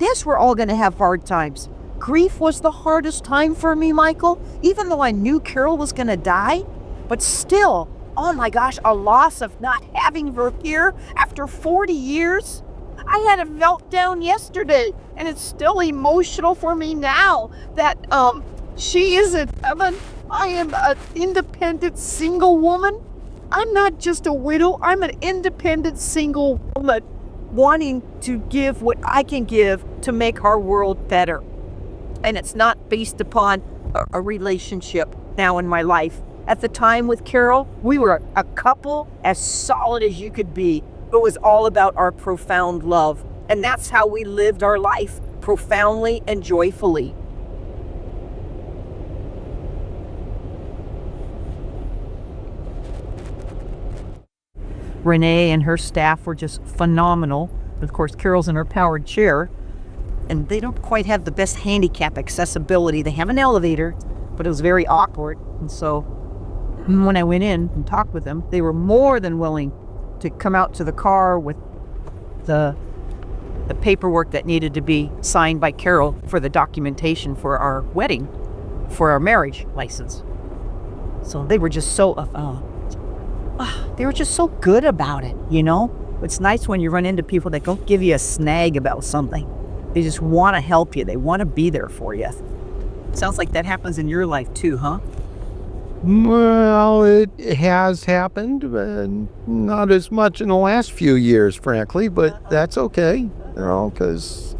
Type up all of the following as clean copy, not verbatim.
Yes, we're all going to have hard times. Grief was the hardest time for me, Michael, even though I knew Carol was going to die. But still, oh my gosh, a loss of not having her here after 40 years. I had a meltdown yesterday, and it's still emotional for me now that she is in heaven. I am an independent single woman. I'm not just a widow. I'm an independent single woman wanting to give what I can give to make our world better. And it's not based upon a relationship now in my life. At the time with Carol, we were a couple as solid as you could be. It was all about our profound love. And that's how we lived our life, profoundly and joyfully. Renee and her staff were just phenomenal. Of course, Carol's in her powered chair, and they don't quite have the best handicap accessibility. They have an elevator, but it was very awkward. And so when I went in and talked with them, they were more than willing to come out to the car with the paperwork that needed to be signed by Carol for the documentation for our wedding, for our marriage license. So they were just so good about it, you know? It's nice when you run into people that don't give you a snag about something. They just want to help you. They want to be there for you. Sounds like that happens in your life too, huh? Well, it has happened, but not as much in the last few years, frankly, but that's okay, you know, because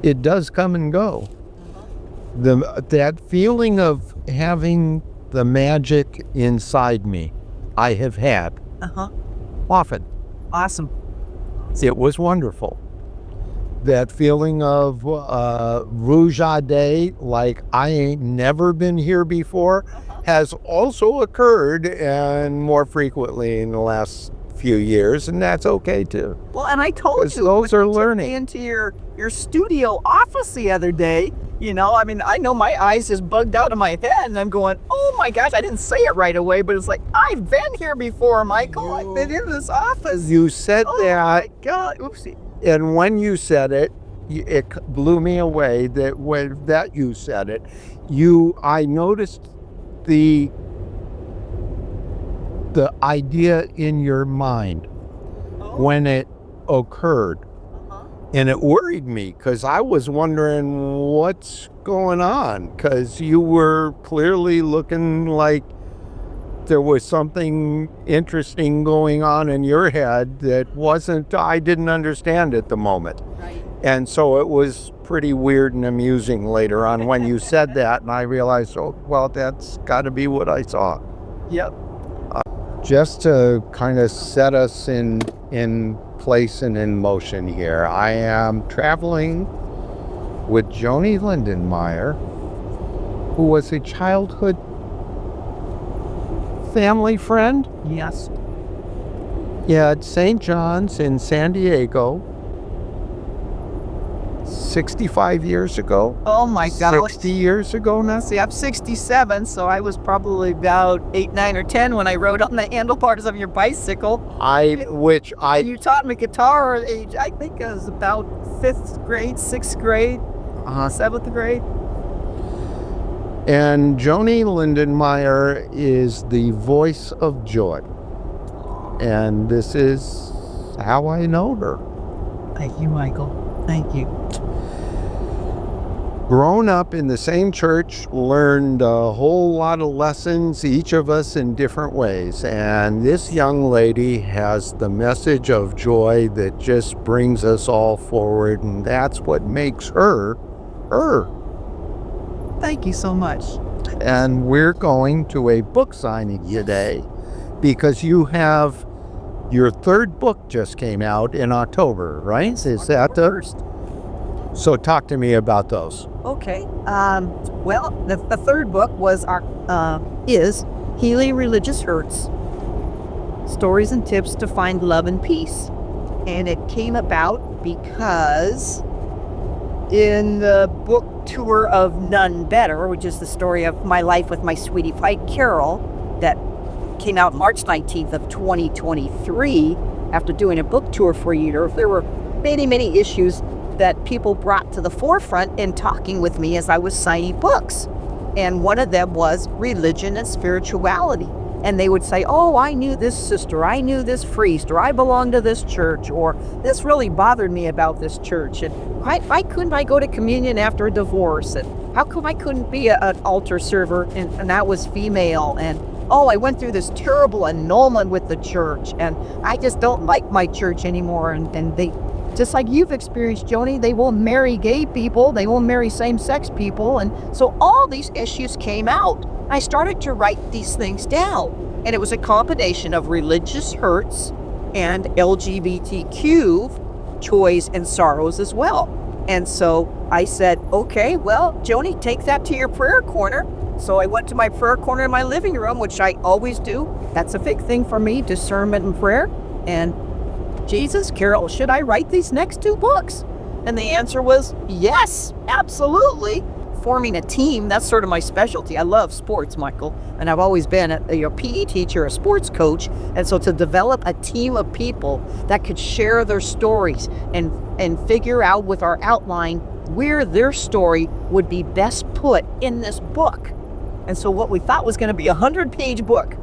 it does come and go. That feeling of having the magic inside me, I have had often. Awesome. It was wonderful. That feeling of rouge à dés, like I ain't never been here before, has also occurred, and more frequently in the last few years, and that's okay too. Well, and I told you, those are learning. Took me into your studio office the other day. You know, I mean, I know my eyes just bugged out of my head, and I'm going, oh my gosh, I didn't say it right away, but it's like, I've been here before, Michael. I've been in this office. You said that. Oh my God, oopsie. And when you said it, it blew me away that when that you said it, I noticed the idea in your mind when it occurred. And it worried me because I was wondering what's going on, because you were clearly looking like there was something interesting going on in your head that I didn't understand at the moment. Right. And so it was pretty weird and amusing later on when you said that, and I realized, oh, well, that's got to be what I saw. Yep. Just to kind of set us in place and in motion here, I am traveling with Joni Lindenmeyer, who was a childhood family friend. Yes. Yeah, at St. John's in San Diego, 65 years ago. Oh my God. 60 years ago now. See, I'm 67, so I was probably about 8, 9, or 10 when I rode on the handlebars of your bicycle. You taught me guitar at age, I think it was about 5th grade, 6th grade, 7th grade. And Joni Lindenmeyer is the voice of joy. And this is how I know her. Thank you, Michael. Thank you. Grown up in the same church, learned a whole lot of lessons, each of us in different ways. And this young lady has the message of joy that just brings us all forward. And that's what makes her, her. Thank you so much. And we're going to a book signing today because you have your 3rd book just came out in October, right? Is that the first? So talk to me about those. Okay. Well, the 3rd book is Healing Religious Hurts, Stories and Tips to Find Love and Peace. And it came about because in the book tour of Nun Better, which is the story of my life with my sweetie pie Carol, that came out March 19th of 2023, after doing a book tour for a year, there were many, many issues that people brought to the forefront in talking with me as I was signing books. And one of them was religion and spirituality. And they would say, oh, I knew this sister, I knew this priest, or I belong to this church, or this really bothered me about this church. And why couldn't I go to communion after a divorce? And how come I couldn't be an altar server and I was female? And oh, I went through this terrible annulment with the church, and I just don't like my church anymore. And they, just like you've experienced, Joni, they won't marry gay people, they won't marry same-sex people. And so all these issues came out. I started to write these things down, and it was a combination of religious hurts and LGBTQ joys and sorrows as well. And so I said, okay, well, Joni, take that to your prayer corner. So I went to my prayer corner in my living room, which I always do. That's a big thing for me, discernment and prayer. And Jesus, Carol, should I write these next 2 books? And the answer was yes, absolutely. Forming a team, that's sort of my specialty. I love sports, Michael, and I've always been a PE teacher, a sports coach. And so to develop a team of people that could share their stories and figure out with our outline where their story would be best put in this book. And so what we thought was going to be a 100-page book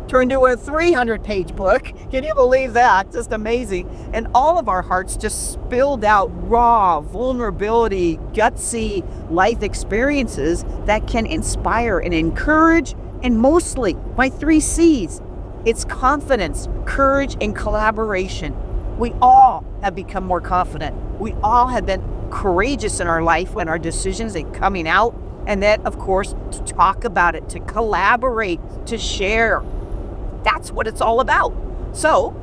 turned into a 300-page book. Can you believe that? Just amazing. And all of our hearts just spilled out raw vulnerability, gutsy life experiences that can inspire and encourage, and mostly my 3 C's. It's confidence, courage, and collaboration. We all have become more confident. We all have been courageous in our life and our decisions and coming out. And then, of course, to talk about it, to collaborate, to share. That's what it's all about. So,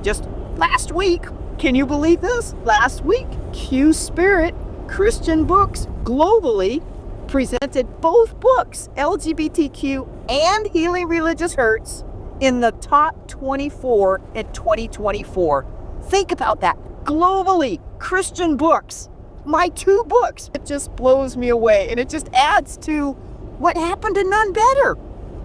just last week, can you believe this? Last week, Q Spirit Christian Books globally presented both books, LGBTQ and Healing Religious Hurts, in the top 24 in 2024. Think about that. Globally, Christian books. My 2 books. It just blows me away. And it just adds to what happened to None Better.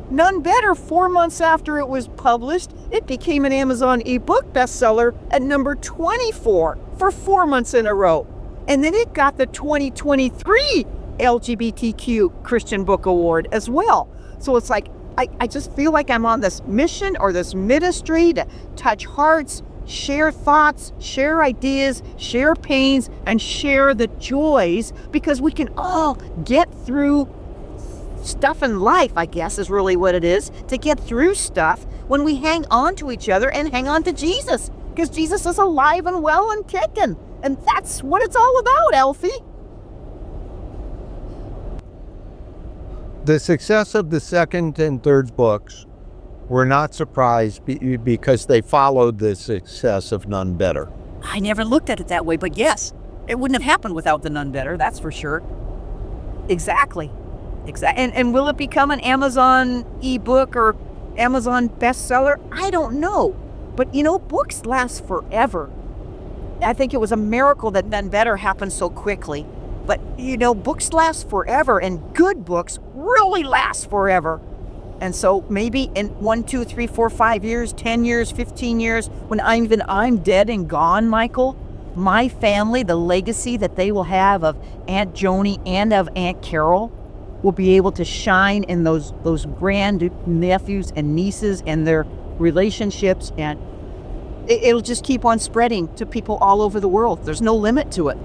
None Better, 4 months after it was published, it became an Amazon ebook bestseller at number 24 for 4 months in a row. And then it got the 2023 LGBTQ Christian Book Award as well. So it's like, I just feel like I'm on this mission or this ministry to touch hearts, share thoughts, share ideas, share pains, and share the joys, because we can all get through stuff in life, I guess is really what it is, to get through stuff when we hang on to each other and hang on to Jesus, because Jesus is alive and well and kicking. And that's what it's all about, Elfie. The success of the second and third books were not surprised because they followed the success of None Better. I never looked at it that way, but yes, it wouldn't have happened without the None Better, that's for sure. Exactly. And will it become an Amazon ebook or Amazon bestseller? I don't know. But you know, books last forever. I think it was a miracle that None Better happened so quickly. But you know, books last forever, and good books really last forever. And so maybe in 1, 2, 3, 4, 5 years, 10 years, 15 years, when I'm dead and gone, Michael, my family, the legacy that they will have of Aunt Joni and of Aunt Carol, will be able to shine in those grand nephews and nieces and their relationships, and it'll just keep on spreading to people all over the world. There's no limit to it.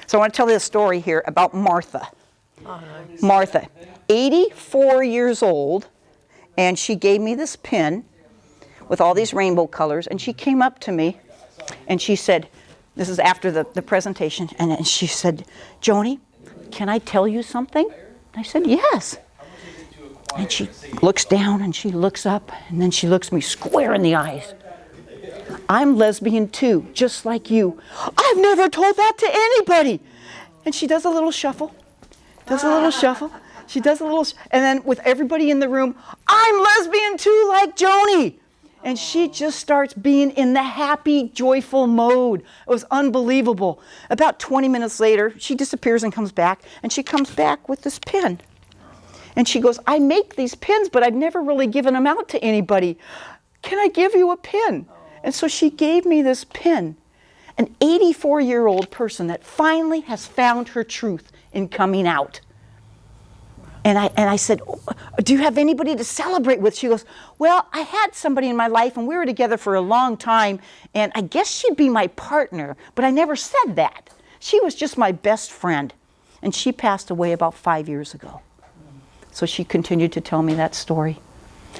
So I want to tell you a story here about Martha. Oh, nice. Martha, 84 years old, and she gave me this pin, with all these rainbow colors. And she came up to me and she said, this is after the presentation, and she said, Joni, can I tell you something? I said, yes. And she looks down and she looks up and then she looks me square in the eyes. I'm lesbian too, just like you. I've never told that to anybody. And she does a little shuffle, She does a little, and then with everybody in the room, I'm lesbian too, like Joni. And she just starts being in the happy, joyful mode. It was unbelievable. About 20 minutes later, she disappears and comes back, and she comes back with this pin. And she goes, I make these pins, but I've never really given them out to anybody. Can I give you a pin? And so she gave me this pin. An 84-year-old person that finally has found her truth in coming out. And I said, do you have anybody to celebrate with? She goes, well, I had somebody in my life and we were together for a long time and I guess she'd be my partner, but I never said that. She was just my best friend. And she passed away about 5 years ago. So she continued to tell me that story.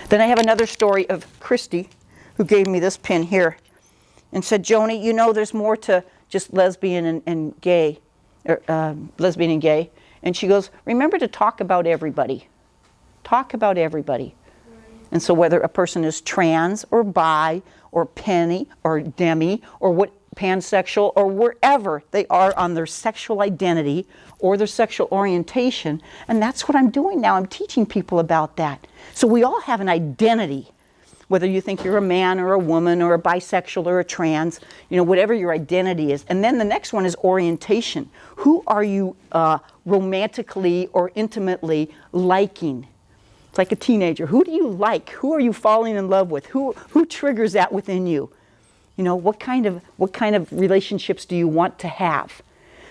Then I have another story of Christy, who gave me this pin here and said, Joni, you know there's more to just lesbian and gay, lesbian and gay. And she goes, remember to talk about everybody. Talk about everybody. And so whether a person is trans or bi or penny or demi or what pansexual or wherever they are on their sexual identity or their sexual orientation, and that's what I'm doing now. I'm teaching people about that. So we all have an identity. Whether you think you're a man or a woman or a bisexual or a trans, you know, whatever your identity is. And then the next one is orientation. Who are you romantically or intimately liking? It's like a teenager. Who do you like? Who are you falling in love with? Who triggers that within you? You know, what kind of relationships do you want to have?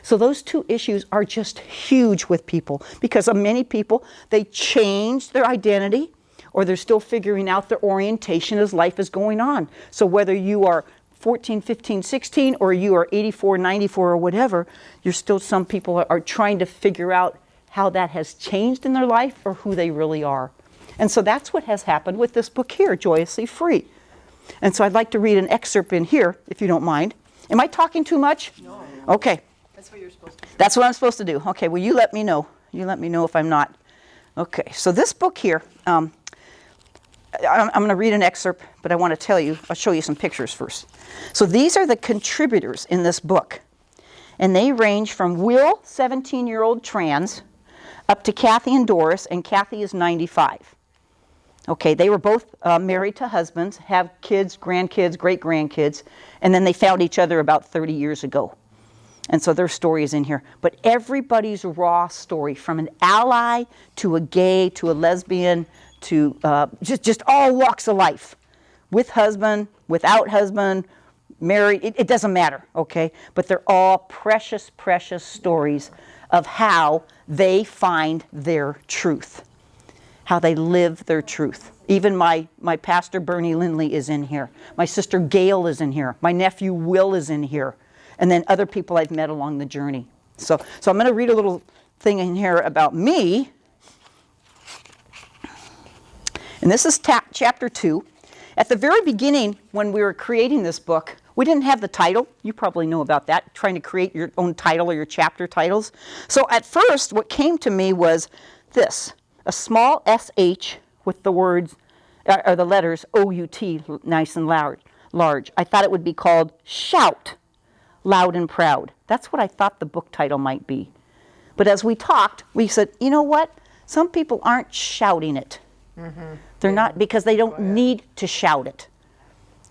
So those two issues are just huge with people because many people, they change their identity or they're still figuring out their orientation as life is going on. So whether you are 14, 15, 16, or you are 84, 94, or whatever, you're still, some people are trying to figure out how that has changed in their life or who they really are. And so that's what has happened with this book here, Joyously Free. And so I'd like to read an excerpt in here, if you don't mind. Am I talking too much? No. Okay. That's what you're supposed to do. That's what I'm supposed to do. Okay, well, you let me know. You let me know if I'm not. Okay, so this book here, I'm going to read an excerpt, but I want to tell you, I'll show you some pictures first. So these are the contributors in this book. And they range from Will, 17-year-old trans, up to Kathy and Doris, and Kathy is 95. Okay, they were both married to husbands, have kids, grandkids, great-grandkids, and then they found each other about 30 years ago. And so their story is in here. But everybody's raw story, from an ally to a gay to a lesbian to just all walks of life. With husband, without husband, married, it doesn't matter, okay? But they're all precious, precious stories of how they find their truth, how they live their truth. Even my pastor, Bernie Lindley, is in here. My sister, Gail, is in here. My nephew, Will, is in here. And then other people I've met along the journey. So I'm going to read a little thing in here about me. And this is chapter 2. At the very beginning, when we were creating this book, we didn't have the title. You probably know about that, trying to create your own title or your chapter titles. So at first, what came to me was this, a small SH with the words, or the letters O-U-T, nice and large. I thought it would be called Shout, Loud and Proud. That's what I thought the book title might be. But as we talked, we said, you know what? Some people aren't shouting it. Mm-hmm. They're not, because they don't need to shout it.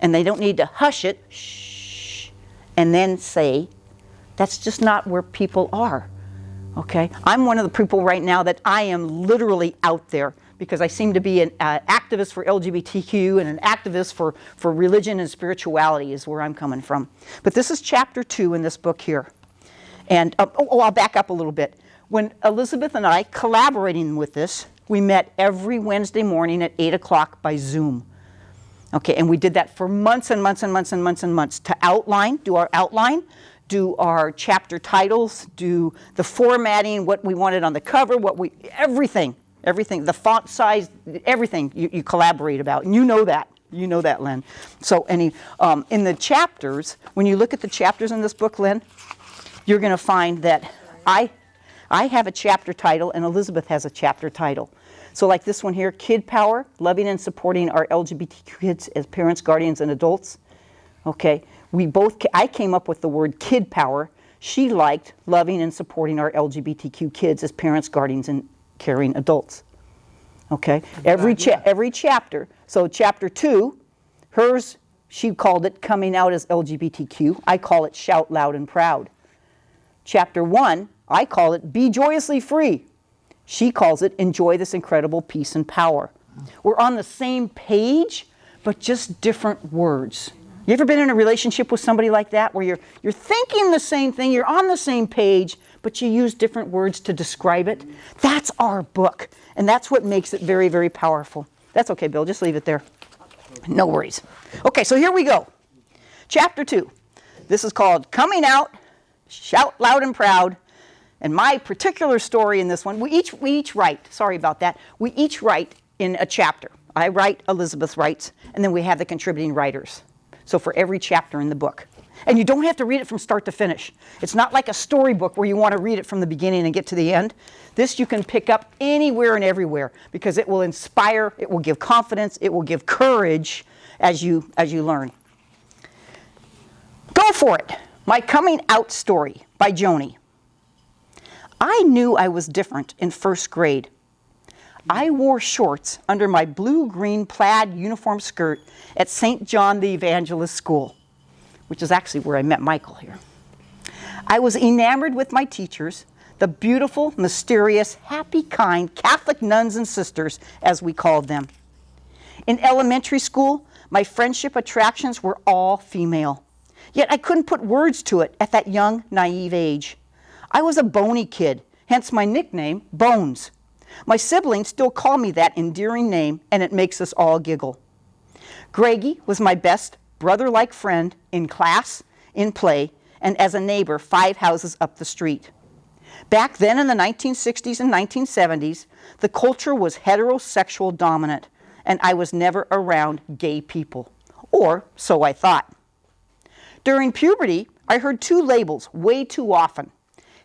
And they don't need to hush it, shh, and then say, that's just not where people are, okay? I'm one of the people right now that I am literally out there because I seem to be an activist for LGBTQ and an activist for religion and spirituality is where I'm coming from. But this is chapter 2 in this book here. And, I'll back up a little bit. When Elizabeth and I, collaborating with this, we met every Wednesday morning at 8 o'clock by Zoom. Okay, and we did that for months and months and months and months and months to do our outline, do our chapter titles, do the formatting, what we wanted on the cover, everything, the font size, everything you collaborate about. And you know that. You know that, Len. So in the chapters, when you look at the chapters in this book, Len, you're going to find that I have a chapter title and Elizabeth has a chapter title. So like this one here, Kid Power, Loving and Supporting Our LGBTQ Kids as Parents, Guardians, and Adults. Okay, I came up with the word Kid Power. She liked Loving and Supporting Our LGBTQ Kids as Parents, Guardians, and Caring Adults. Okay, every chapter. So chapter 2, hers, she called it Coming Out as LGBTQ. I call it Shout Loud and Proud. Chapter 1, I call it Be Joyously Free. She calls it Enjoy This Incredible Peace and Power. We're on the same page, but just different words. You ever been in a relationship with somebody like that where you're thinking the same thing, you're on the same page, but you use different words to describe it? That's our book, and that's what makes it very, very powerful. That's okay, Bill, just leave it there. No worries. Okay, so here we go. Chapter 2. This is called Coming Out, Shout Loud and Proud. And my particular story in this one, we each write, sorry about that, we each write in a chapter. I write, Elizabeth writes, and then we have the contributing writers. So for every chapter in the book. And you don't have to read it from start to finish. It's not like a storybook where you want to read it from the beginning and get to the end. This you can pick up anywhere and everywhere because it will inspire, it will give confidence, it will give courage as you learn. Go for it. My Coming Out Story by Joni. I knew I was different in first grade. I wore shorts under my blue-green plaid uniform skirt at St. John the Evangelist School, which is actually where I met Michael here. I was enamored with my teachers, the beautiful, mysterious, happy, kind Catholic nuns and sisters, as we called them. In elementary school, my friendship attractions were all female. Yet I couldn't put words to it at that young, naive age. I was a bony kid, hence my nickname, Bones. My siblings still call me that endearing name, and it makes us all giggle. Greggy was my best brother-like friend in class, in play, and as a neighbor 5 houses up the street. Back then in the 1960s and 1970s, the culture was heterosexual dominant, and I was never around gay people, or so I thought. During puberty, I heard 2 labels way too often,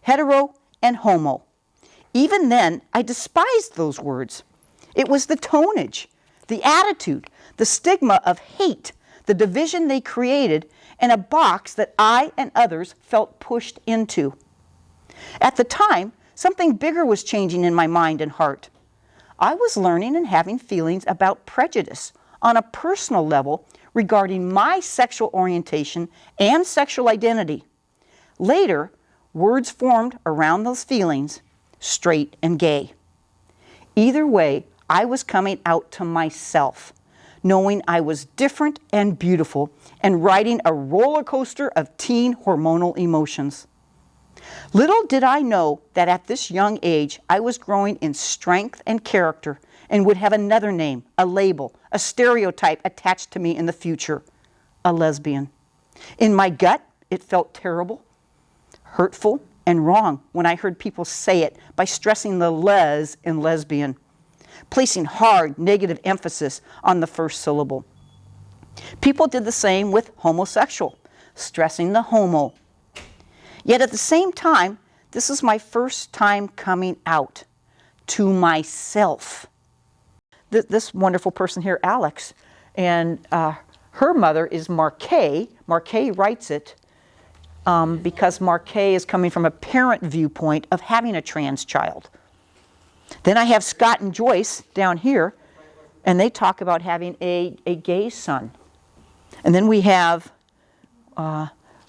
hetero and homo. Even then, I despised those words. It was the tonnage, the attitude, the stigma of hate, the division they created, and a box that I and others felt pushed into. At the time, something bigger was changing in my mind and heart. I was learning and having feelings about prejudice on a personal level regarding my sexual orientation and sexual identity. Later, words formed around those feelings, straight and gay. Either way, I was coming out to myself, knowing I was different and beautiful and riding a roller coaster of teen hormonal emotions. Little did I know that at this young age, I was growing in strength and character and would have another name, a label, a stereotype attached to me in the future, a lesbian. In my gut, it felt terrible, hurtful, and wrong when I heard people say it by stressing the les in lesbian, placing hard negative emphasis on the first syllable. People did the same with homosexual, stressing the homo. Yet at the same time, this is my first time coming out to myself. This wonderful person here, Alex, and her mother is Marquet. Marquet writes it because Marquet is coming from a parent viewpoint of having a trans child. Then I have Scott and Joyce down here, and they talk about having a gay son. And then we have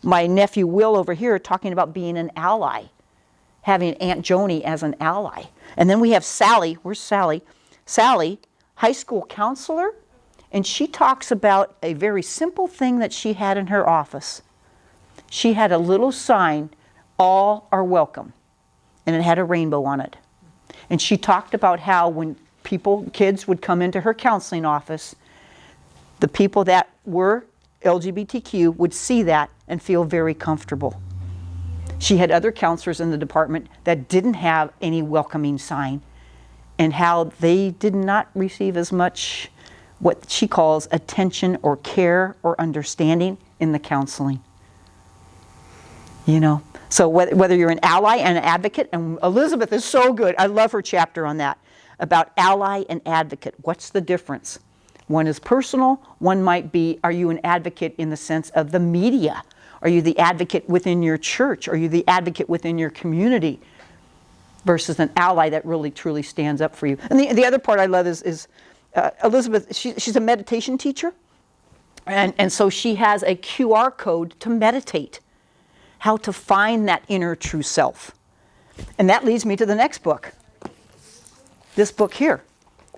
my nephew Will over here talking about being an ally, having Aunt Joni as an ally. And then we have Sally. Where's Sally? Sally, high school counselor, and she talks about a very simple thing that she had in her office. She had a little sign, all are welcome, and it had a rainbow on it. And she talked about how when kids would come into her counseling office, the people that were LGBTQ would see that and feel very comfortable. She had other counselors in the department that didn't have any welcoming sign, and how they did not receive as much what she calls attention or care or understanding in the counseling. You know, so whether you're an ally and an advocate, and Elizabeth is so good. I love her chapter on that, about ally and advocate. What's the difference? One is personal, one might be, are you an advocate in the sense of the media? Are you the advocate within your church? Are you the advocate within your community? Versus an ally that really truly stands up for you. And the other part I love is Elizabeth, she's a meditation teacher. And so she has a QR code to meditate, how to find that inner true self. And that leads me to the next book. This book here.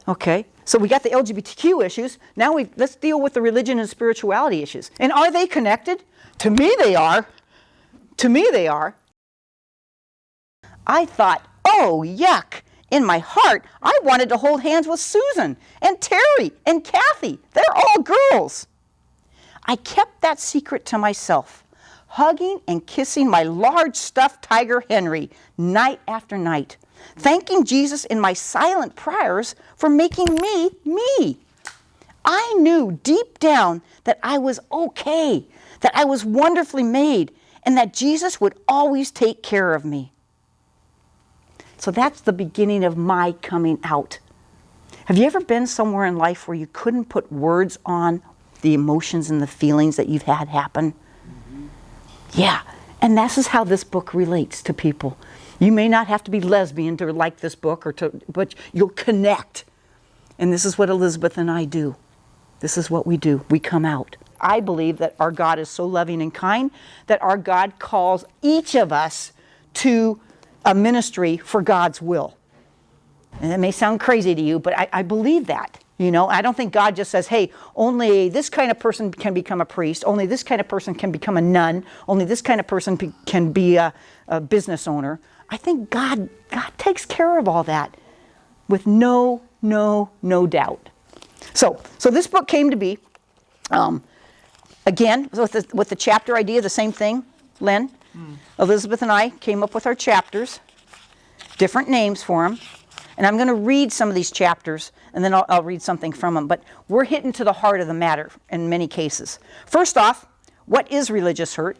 Okay, so we got the LGBTQ issues. Now let's deal with the religion and spirituality issues. And are they connected? To me they are. To me they are. I thought, oh, yuck. In my heart, I wanted to hold hands with Susan and Terry and Kathy. They're all girls. I kept that secret to myself, hugging and kissing my large stuffed tiger Henry night after night, thanking Jesus in my silent prayers for making me me. I knew deep down that I was okay, that I was wonderfully made, and that Jesus would always take care of me. So that's the beginning of my coming out. Have you ever been somewhere in life where you couldn't put words on the emotions and the feelings that you've had happen? Mm-hmm. Yeah, and this is how this book relates to people. You may not have to be lesbian to like this book, but you'll connect. And this is what Elizabeth and I do. This is what we do. We come out. I believe that our God is so loving and kind that our God calls each of us to a ministry for God's will. And it may sound crazy to you, but I believe that. You know, I don't think God just says, hey, only this kind of person can become a priest, only this kind of person can become a nun, only this kind of person can be a business owner. I think God takes care of all that with no doubt. So this book came to be, again, with the chapter idea, the same thing, Len. Elizabeth and I came up with our chapters, different names for them, and I'm going to read some of these chapters, and then I'll read something from them, but we're hitting to the heart of the matter in many cases. First off, what is religious hurt?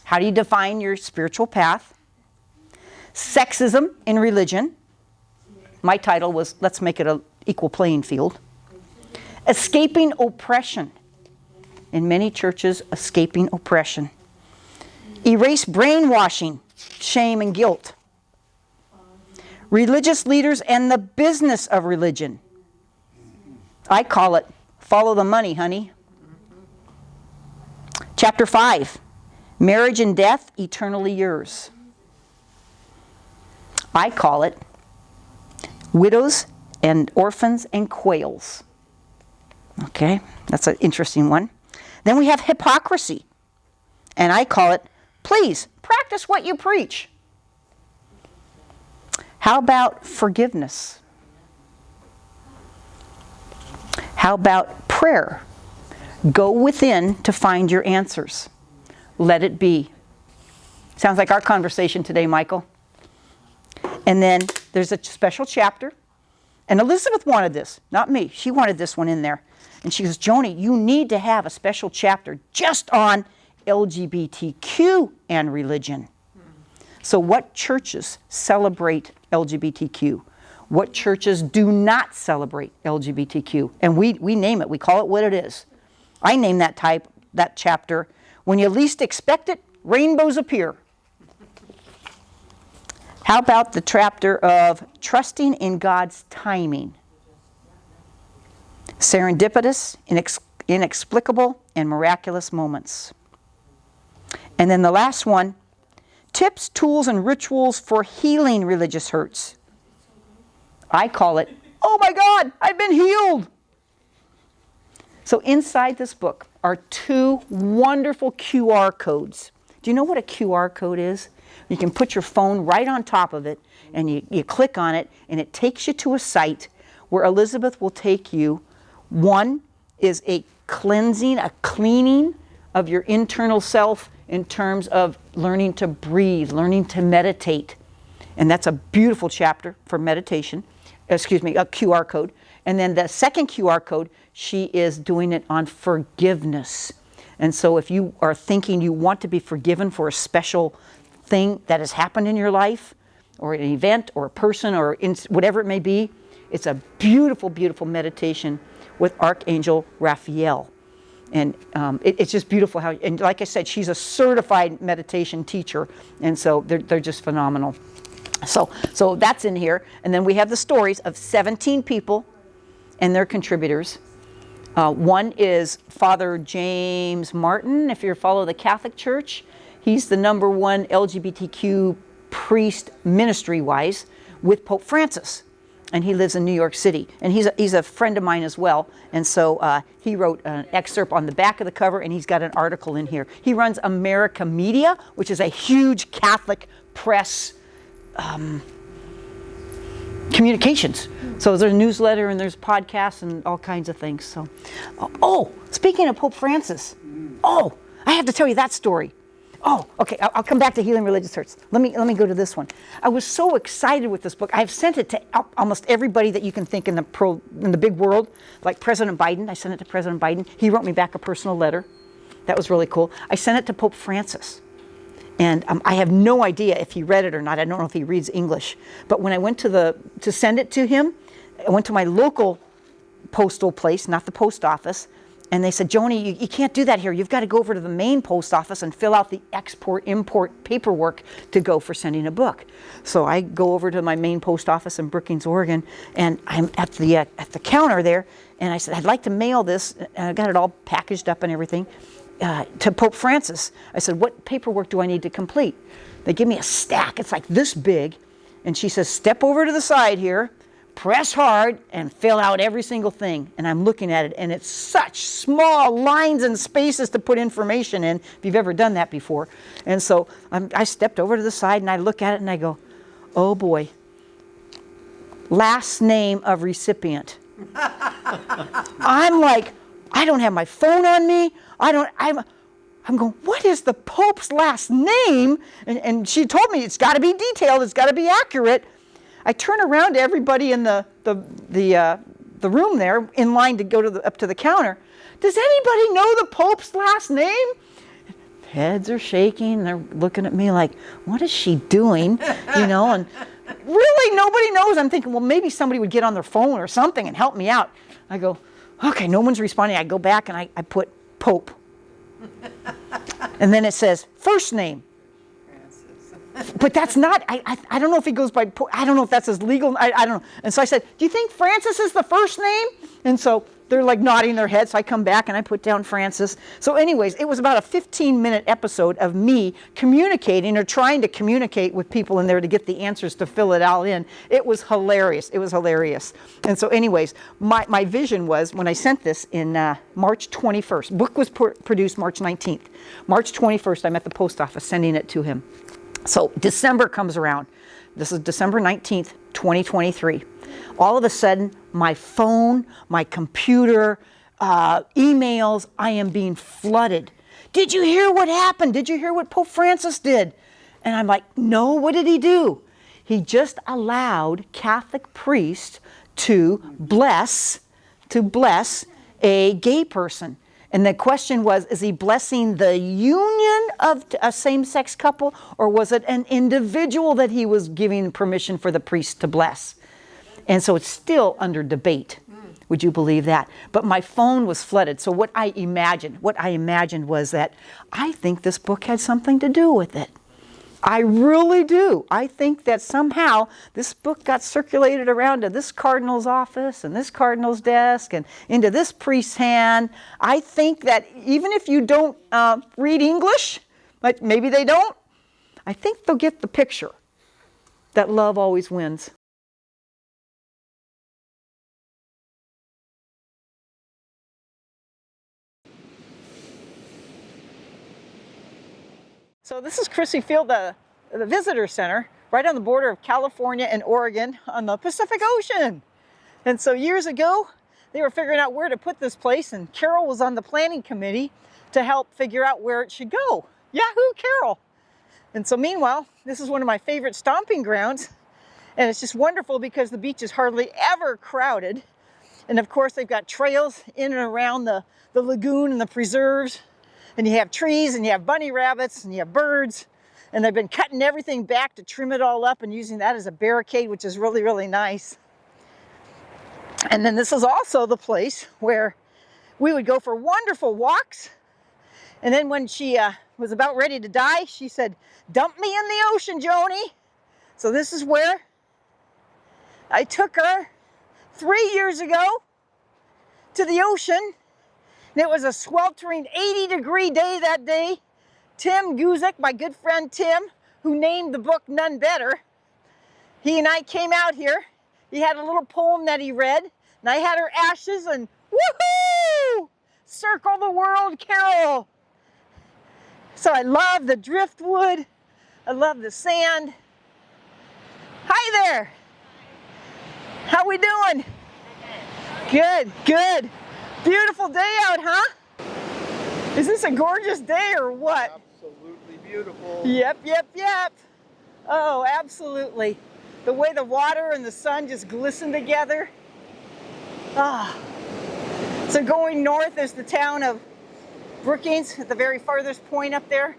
How do you define your spiritual path? Sexism in religion. My title was, let's make it an equal playing field. Escaping oppression. In many churches, escaping oppression. Erase brainwashing, shame, and guilt. Religious leaders and the business of religion. I call it, follow the money, honey. Chapter 5, marriage and death, eternally yours. I call it, widows and orphans and quails. Okay, that's an interesting one. Then we have hypocrisy, and I call it, please, practice what you preach. How about forgiveness? How about prayer? Go within to find your answers. Let it be. Sounds like our conversation today, Michael. And then there's a special chapter. And Elizabeth wanted this, not me. She wanted this one in there. And she goes, Joni, you need to have a special chapter just on LGBTQ and religion. So what churches celebrate LGBTQ? What churches do not celebrate LGBTQ? And we name it. We call it what it is. I name that chapter, when you least expect it, rainbows appear. How about the chapter of trusting in God's timing? Serendipitous, inexplicable, and miraculous moments. And then the last one, tips, tools, and rituals for healing religious hurts. I call it, oh my God, I've been healed. So inside this book are 2 wonderful QR codes. Do you know what a QR code is? You can put your phone right on top of it, and you click on it, and it takes you to a site where Elizabeth will take you. One is a cleansing, a cleaning of your internal self in terms of learning to breathe, learning to meditate. And that's a beautiful chapter for meditation. excuse me, a QR code. And then the second QR code, she is doing it on forgiveness. And so if you are thinking you want to be forgiven for a special thing that has happened in your life, or an event, or a person, or whatever it may be, it's a beautiful, beautiful meditation with Archangel Raphael. And it's just beautiful how, and like I said, she's a certified meditation teacher, and so they're just phenomenal. So that's in here. And then we have the stories of 17 people and their contributors. One is Father James Martin, if you follow the Catholic Church. He's the #1 LGBTQ priest ministry-wise with Pope Francis. And he lives in New York City. And he's a friend of mine as well. And so he wrote an excerpt on the back of the cover, and he's got an article in here. He runs America Media, which is a huge Catholic press communications. So there's a newsletter and there's podcasts and all kinds of things. So, speaking of Pope Francis, I have to tell you that story. Okay, I'll come back to Healing Religious Hurts. Let me go to this one. I was so excited with this book. I've sent it to almost everybody that you can think in the big world, like President Biden. I sent it to President Biden. He wrote me back a personal letter. That was really cool. I sent it to Pope Francis. And I have no idea if he read it or not. I don't know if he reads English. But when I went to send it to him, I went to my local postal place, not the post office, and they said, Joni, you can't do that here. You've got to go over to the main post office and fill out the export-import paperwork to go for sending a book. So I go over to my main post office in Brookings, Oregon, and I'm at the counter there, and I said, I'd like to mail this. And I got it all packaged up and everything to Pope Francis. I said, what paperwork do I need to complete? They give me a stack. It's like this big. And she says, step over to the side here, press hard, and fill out every single thing. And I'm looking at it, and it's such small lines and spaces to put information in, if you've ever done that before. And so I stepped over to the side, and I look at it, and I go, oh boy, last name of recipient. I'm like, I don't have my phone on me. I'm going, what is the Pope's last name? And she told me it's got to be detailed, it's got to be accurate. I turn around to everybody in the room there, in line to go up to the counter. Does anybody know the Pope's last name? Heads are shaking. They're looking at me like, what is she doing? And really nobody knows. I'm thinking, well, maybe somebody would get on their phone or something and help me out. I go, okay, no one's responding. I go back and I put Pope. And then it says first name. But that's not, I don't know if he goes by, I don't know if that's his legal, I don't know. And so I said, do you think Francis is the first name? And so they're like nodding their heads. So I come back and I put down Francis. So anyways, it was about a 15-minute episode of me communicating or trying to communicate with people in there to get the answers to fill it all in. It was hilarious. It was hilarious. And so anyways, my vision was when I sent this in March 21st. Book was produced March 19th. March 21st, I'm at the post office sending it to him. So December comes around. This is December 19th, 2023. All of a sudden, my phone, my computer, emails, I am being flooded. Did you hear what happened? Did you hear what Pope Francis did? And I'm like, no, what did he do? He just allowed Catholic priests to bless a gay person. And the question was, is he blessing the union of a same-sex couple, or was it an individual that he was giving permission for the priest to bless? And so it's still under debate. Would you believe that? But my phone was flooded. So what I imagined was that I think this book had something to do with it. I really do. I think that somehow this book got circulated around to this cardinal's office and this cardinal's desk and into this priest's hand. I think that even if you don't read English, like maybe they don't, I think they'll get the picture that love always wins. So this is Crissy Field, the visitor center, right on the border of California and Oregon on the Pacific Ocean. And so years ago, they were figuring out where to put this place, and Carol was on the planning committee to help figure out where it should go. Yahoo, Carol! And so meanwhile, this is one of my favorite stomping grounds. And it's just wonderful because the beach is hardly ever crowded. And of course, they've got trails in and around the lagoon and the preserves. And you have trees and you have bunny rabbits and you have birds. And they've been cutting everything back to trim it all up and using that as a barricade, which is really, really nice. And then this is also the place where we would go for wonderful walks. And then when she was about ready to die, she said, "Dump me in the ocean, Joni." So this is where I took her 3 years ago to the ocean. And it was a sweltering 80-degree day that day. Tim Guzik, my good friend Tim, who named the book None Better, he and I came out here. He had a little poem that he read, and I had her ashes, and woohoo! Circle the world, Carol. So I love the driftwood. I love the sand. Hi there. How we doing? Good, good. Beautiful day out, huh? Is this a gorgeous day or what? Absolutely beautiful. Yep, yep, yep. Oh, absolutely. The way the water and the sun just glisten together. Ah. So going north is the town of Brookings at the very farthest point up there.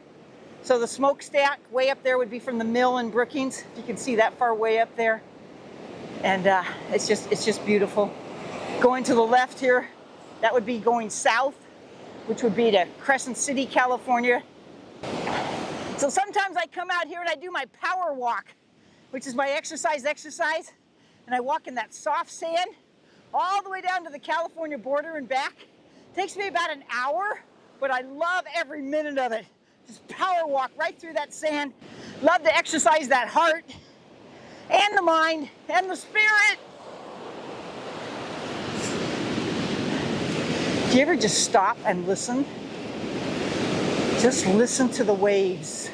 So the smokestack way up there would be from the mill in Brookings. You can see that far way up there. And it's just beautiful. Going to the left here, that would be going south, which would be to Crescent City, California. So sometimes I come out here and I do my power walk, which is my exercise, and I walk in that soft sand all the way down to the California border and back. It takes me about an hour, but I love every minute of it. Just power walk right through that sand. Love to exercise that heart and the mind and the spirit. Do you ever just stop and listen? Just listen to the waves.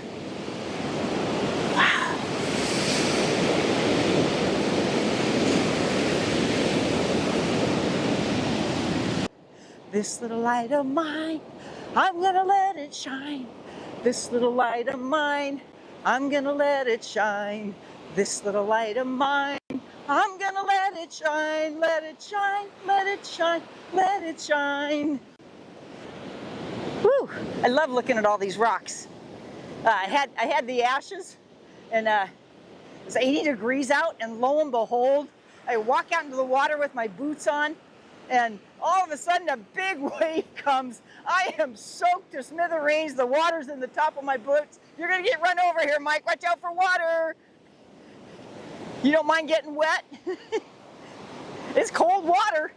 Wow. This little light of mine, I'm gonna let it shine. This little light of mine, I'm gonna let it shine. This little light of mine, I'm gonna let it shine, let it shine, let it shine, let it shine. Whew, I love looking at all these rocks. I had the ashes, and it was 80 degrees out, and lo and behold, I walk out into the water with my boots on, and all of a sudden a big wave comes. I am soaked to smithereens. The water's in the top of my boots. You're gonna get run over here, Mike. Watch out for water. You don't mind getting wet? It's cold water.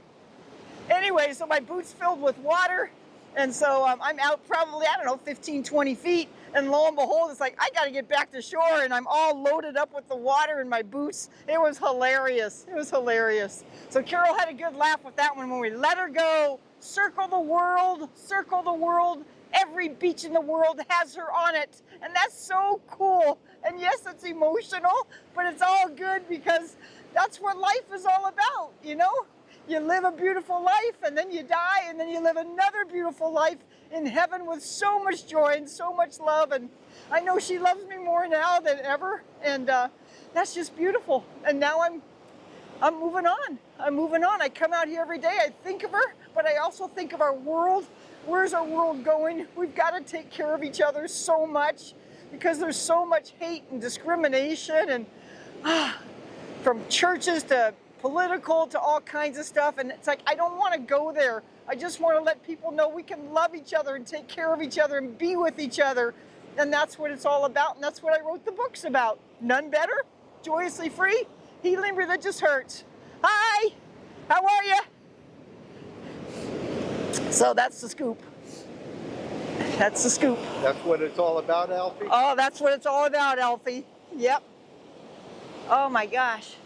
Anyway, so my boots filled with water. And so I'm out probably, 15, 20 feet. And lo and behold, it's like, I got to get back to shore. And I'm all loaded up with the water in my boots. It was hilarious. It was hilarious. So Carol had a good laugh with that one when we let her go. Circle the world, circle the world. Every beach in the world has her on it. And that's so cool. And yes, it's emotional, but it's all good because that's what life is all about, you know? You live a beautiful life, and then you die, and then you live another beautiful life in heaven with so much joy and so much love. And I know she loves me more now than ever, and that's just beautiful. And now I'm moving on. I'm moving on. I come out here every day. I think of her, but I also think of our world. Where's our world going? We've got to take care of each other so much because there's so much hate and discrimination, and from churches to political to all kinds of stuff. And it's like, I don't want to go there. I just want to let people know we can love each other and take care of each other and be with each other. And that's what it's all about. And that's what I wrote the books about. None Better, Joyously Free, Healing Religious Hurts. Hi, how are you? So that's the scoop. That's the scoop. That's what it's all about, Alfie? Oh, that's what it's all about, Alfie. Yep. Oh my gosh.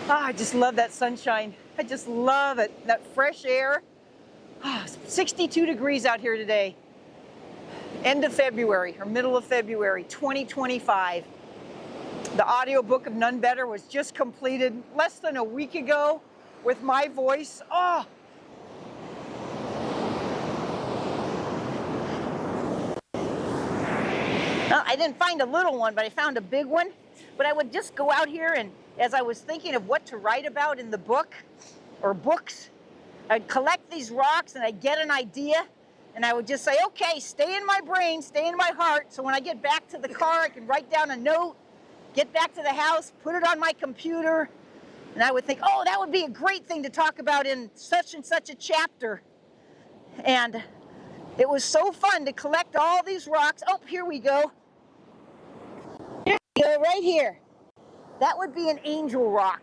Oh, I just love that sunshine. I just love it. That fresh air. Oh, 62 degrees out here today. End of February or middle of February, 2025. The audiobook of None Better was just completed less than a week ago with my voice. Oh. Well, I didn't find a little one, but I found a big one. But I would just go out here, and as I was thinking of what to write about in the book or books, I'd collect these rocks and I'd get an idea, and I would just say, okay, stay in my brain, stay in my heart, so when I get back to the car, I can write down a note, get back to the house, put it on my computer, and I would think, oh, that would be a great thing to talk about in such and such a chapter. And it was so fun to collect all these rocks. Oh, here we go. Here we go, right here. That would be an angel rock.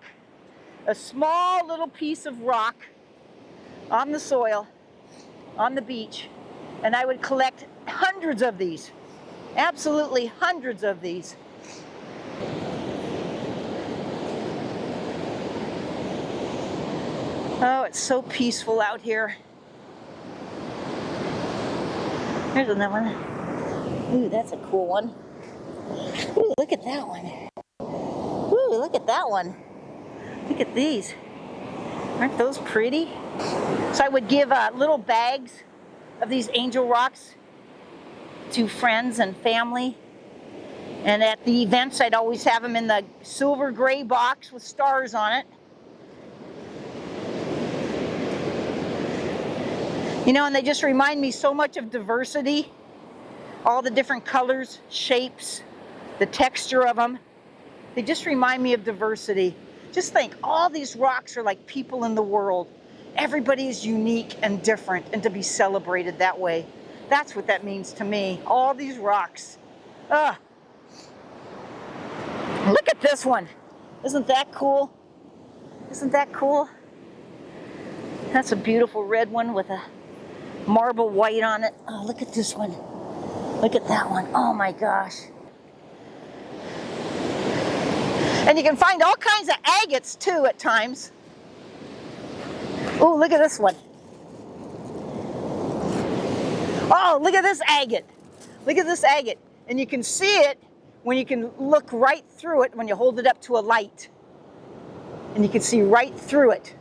A small little piece of rock on the soil, on the beach. And I would collect hundreds of these. Absolutely hundreds of these. Oh, it's so peaceful out here. Here's another one. Ooh, that's a cool one. Ooh, look at that one. Ooh, look at that one. Look at these. Aren't those pretty? So I would give little bags of these angel rocks to friends and family. And at the events, I'd always have them in the silver gray box with stars on it. You know, and they just remind me so much of diversity. All the different colors, shapes, the texture of them. They just remind me of diversity. Just think, all these rocks are like people in the world. Everybody is unique and different, and to be celebrated that way. That's what that means to me. All these rocks. Look at this one. Isn't that cool? Isn't that cool? That's a beautiful red one with a marble white on it. Oh, look at this one. Look at that one. Oh my gosh. And you can find all kinds of agates too at times. Oh, look at this one. Oh, look at this agate. Look at this agate. And you can see it when you can look right through it when you hold it up to a light. And you can see right through it.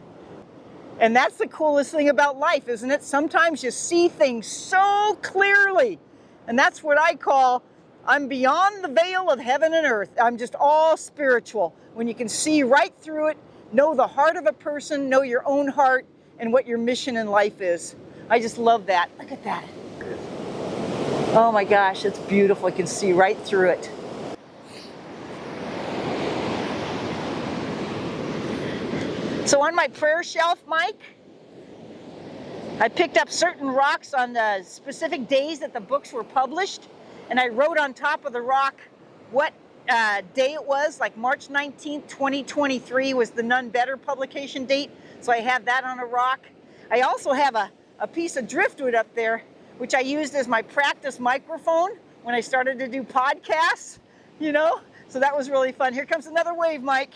And that's the coolest thing about life, isn't it? Sometimes you see things so clearly. And that's what I call, I'm beyond the veil of heaven and earth. I'm just all spiritual. When you can see right through it, know the heart of a person, know your own heart, and what your mission in life is. I just love that. Look at that. Oh my gosh, it's beautiful. You can see right through it. So on my prayer shelf, Mike, I picked up certain rocks on the specific days that the books were published, and I wrote on top of the rock what day it was, like March 19th, 2023 was the None Better publication date, so I have that on a rock. I also have a piece of driftwood up there, which I used as my practice microphone when I started to do podcasts, you know, so that was really fun. Here comes another wave, Mike.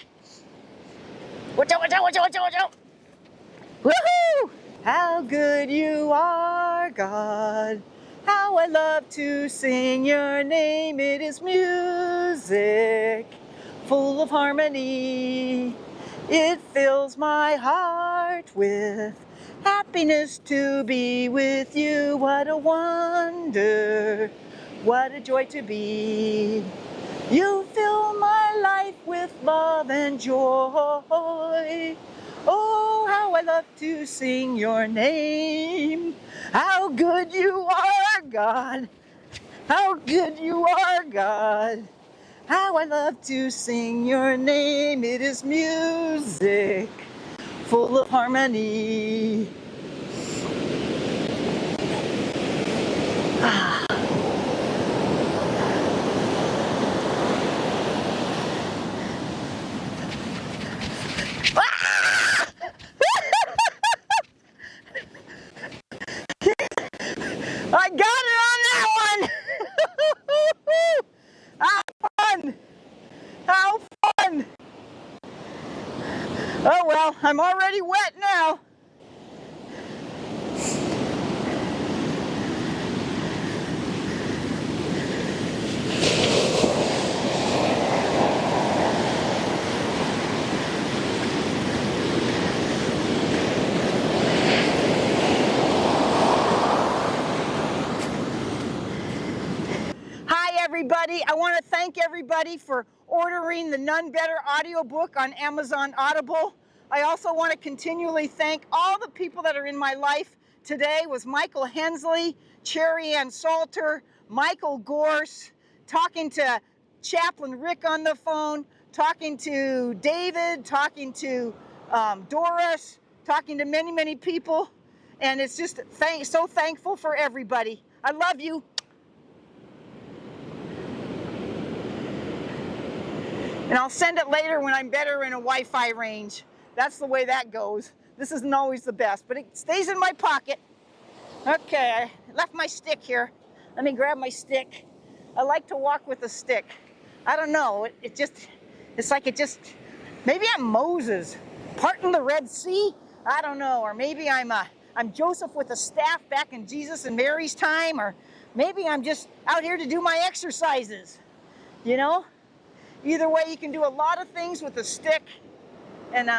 Watch out, watch out, watch out, watch out, watch out. Woohoo! How good you are, God. How I love to sing your name. It is music full of harmony. It fills my heart with happiness to be with you. What a wonder, what a joy to be. You fill my life with love and joy. Oh, how I love to sing your name. How good you are, God. How good you are, God. How I love to sing your name. It is music full of harmony. Ah. I got it on that one! How fun! How fun! Oh well, I'm already wet now. Everybody, I want to thank everybody for ordering the None Better audiobook on Amazon Audible. I also want to continually thank all the people that are in my life. Today was Michael Hensley, Cherry Ann Salter, Michael Gorse, talking to Chaplain Rick on the phone, talking to David, talking to Doris, talking to many, many people. And it's just so thankful for everybody. I love you. And I'll send it later when I'm better in a Wi-Fi range. That's the way that goes. This isn't always the best, but it stays in my pocket. Okay, I left my stick here. Let me grab my stick. I like to walk with a stick. I don't know, it's like maybe I'm Moses, parting the Red Sea. I don't know, or maybe I'm Joseph with a staff back in Jesus and Mary's time, or maybe I'm just out here to do my exercises, you know? Either way, you can do a lot of things with a stick, and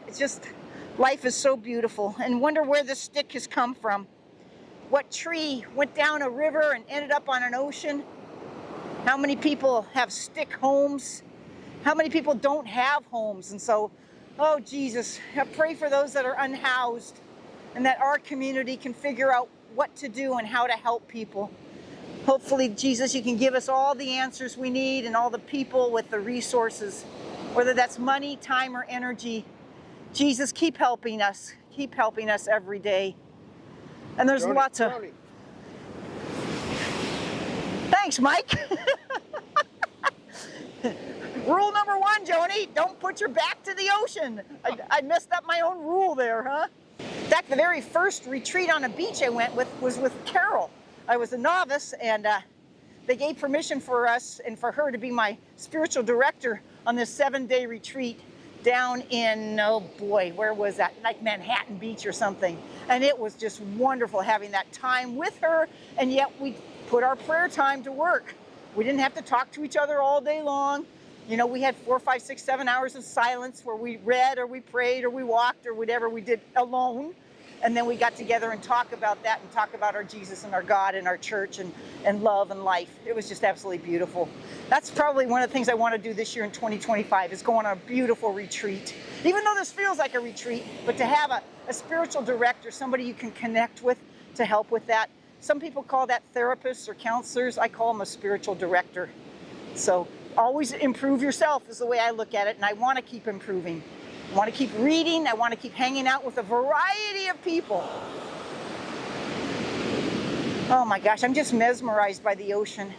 it's just, life is so beautiful. And wonder where this stick has come from. What tree went down a river and ended up on an ocean? How many people have stick homes? How many people don't have homes? And so, oh Jesus, I pray for those that are unhoused, and that our community can figure out what to do and how to help people. Hopefully, Jesus, you can give us all the answers we need and all the people with the resources, whether that's money, time, or energy. Jesus, keep helping us. Keep helping us every day. And there's lots of... Thanks, Mike. Rule number 1, Joni, don't put your back to the ocean. I messed up my own rule there, huh? In fact, the very first retreat on a beach I went with was with Carol. I was a novice, and they gave permission for us and for her to be my spiritual director on this 7-day retreat down in, oh boy, where was that? Like Manhattan Beach or something. And it was just wonderful having that time with her, and yet we put our prayer time to work. We didn't have to talk to each other all day long. You know, we had 4, 5, 6, 7 hours of silence where we read or we prayed or we walked or whatever we did alone. And then we got together and talk about that and talk about our Jesus and our God and our church and love and life. It was just absolutely beautiful. That's probably one of the things I want to do this year in 2025 is go on a beautiful retreat. Even though this feels like a retreat, but to have a spiritual director, somebody you can connect with to help with that. Some people call that therapists or counselors. I call them a spiritual director. So always improve yourself is the way I look at it, and I want to keep improving. I want to keep reading. I want to keep hanging out with a variety of people. Oh my gosh, I'm just mesmerized by the ocean.